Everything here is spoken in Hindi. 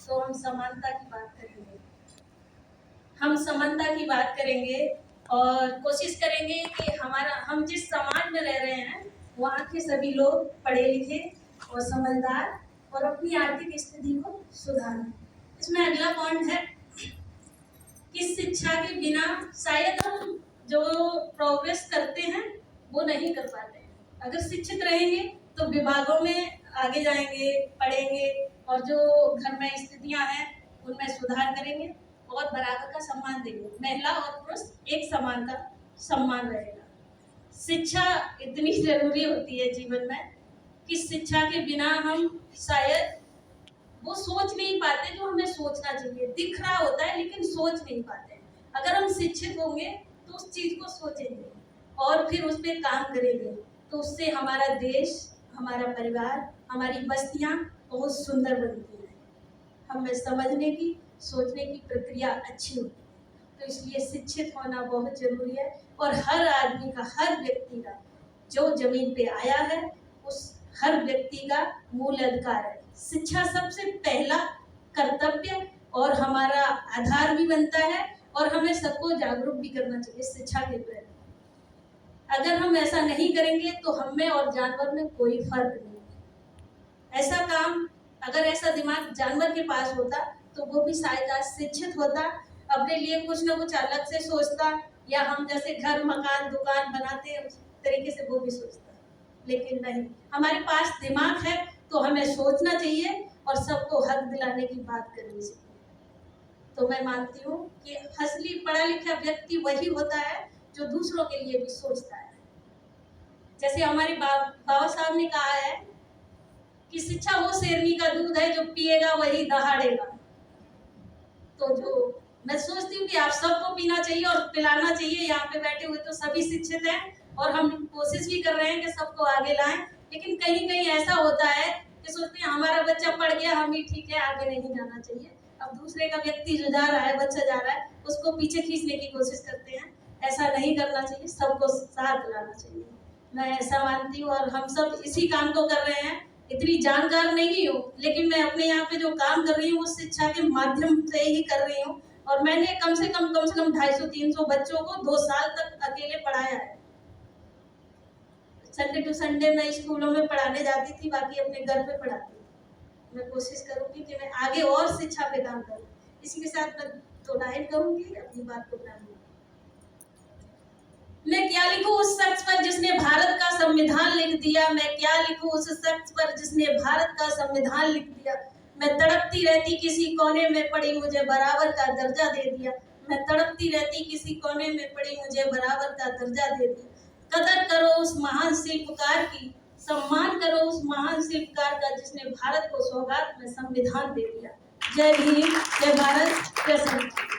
तो हम समानता की बात करेंगे। हम समानता की बात करेंगे और कोशिश करेंगे कि हम जिस समाज में रह रहे हैं वहाँ के सभी लोग पढ़े लिखे और समझदार और अपनी आर्थिक स्थिति को सुधारें। इसमें अगला पॉइंट है कि शिक्षा के बिना शायद हम जो प्रोग्रेस करते हैं वो नहीं कर पाते हैं। अगर शिक्षित रहेंगे तो विभागों में आगे जाएंगे, पढ़ेंगे और जो घर में स्थितियां हैं उनमें सुधार करेंगे और बराबर का सम्मान देंगे। महिला और पुरुष एक समान का सम्मान रहेगा। शिक्षा इतनी जरूरी होती है जीवन में कि शिक्षा के बिना हम शायद वो सोच नहीं पाते जो हमें सोचना चाहिए। दिख रहा होता है लेकिन सोच नहीं पाते। अगर हम शिक्षित होंगे तो उस चीज को सोचेंगे और फिर उस पर काम करेंगे तो उससे हमारा देश, हमारा परिवार, हमारी बस्तियां बहुत सुंदर बनती हैं। हमें समझने की, सोचने की प्रक्रिया अच्छी होती है। तो इसलिए शिक्षित होना बहुत जरूरी है और हर आदमी का, हर व्यक्ति का जो जमीन पे आया है उस हर व्यक्ति का मूल अधिकार है। शिक्षा सबसे पहला कर्तव्य और हमारा आधार भी बनता है और हमें सबको जागरूक भी करना चाहिए शिक्षा के प्रति। अगर हम ऐसा नहीं करेंगे तो हम में और जानवर में कोई फर्क नहीं है। ऐसा काम, अगर ऐसा दिमाग जानवर के पास होता तो वो भी शायद आज शिक्षित होता, अपने लिए कुछ ना कुछ अलग से सोचता, या हम जैसे घर, मकान, दुकान बनाते हैं उस तरीके से वो भी सोचता। लेकिन नहीं, हमारे पास दिमाग है तो हमें सोचना चाहिए और सबको हक दिलाने की बात करनी चाहिए। तो मैं मानती हूँ कि असली पढ़ा लिखा व्यक्ति वही होता है जो दूसरों के लिए भी सोचता है। जैसे हमारे बाबा साहब ने कहा है कि शिक्षा वो शेरनी का दूध है जो पिएगा वही दहाड़ेगा। तो जो मैं सोचती हूँ कि आप सबको पीना चाहिए और पिलाना चाहिए। यहाँ पे बैठे हुए तो सभी शिक्षित हैं और हम कोशिश भी कर रहे हैं कि सबको आगे लाएं, लेकिन कहीं कहीं ऐसा होता है कि सोचते हैं हमारा बच्चा पढ़ गया, हम ही ठीक है, आगे नहीं जाना चाहिए। अब दूसरे का व्यक्ति जो जा रहा है, बच्चा जा रहा है, उसको पीछे खींचने की कोशिश करते हैं। ऐसा नहीं करना चाहिए, सबको साथ लाना चाहिए। मैं ऐसा मानती हूँ और हम सब इसी काम को कर रहे हैं। इतनी जानकार नहीं हूँ लेकिन मैं अपने यहाँ पे जो काम कर रही हूँ वो शिक्षा के माध्यम से ही कर रही हूँ। और मैंने कम से कम 250-300 बच्चों को 2 साल तक अकेले पढ़ाया है। संडे टू संडे मैं स्कूलों में पढ़ाने जाती थी, बाकी अपने घर पे पढ़ाती थी। मैं कोशिश करूंगी कि मैं आगे और शिक्षा पे काम करूं। इसी के साथ मैं 2 लाइन कहूंगी, अपनी बात को पूरा करूंगी। मैं क्या लिखूं उस शख्स पर जिसने भारत का संविधान लिख दिया। मैं क्या लिखूं उस शख्स पर जिसने भारत का संविधान लिख दिया। मैं तड़पती रहती किसी कोने में पड़ी, मुझे बराबर का दर्जा दे दिया। मैं तड़पती रहती किसी कोने में पड़ी, मुझे बराबर का दर्जा दे दिया। कदर करो उस महान शिल्पकार की, सम्मान करो उस महान शिल्पकार का जिसने भारत को सौगात में संविधान दे दिया। जय भीम, जय भारत, जय संविधान।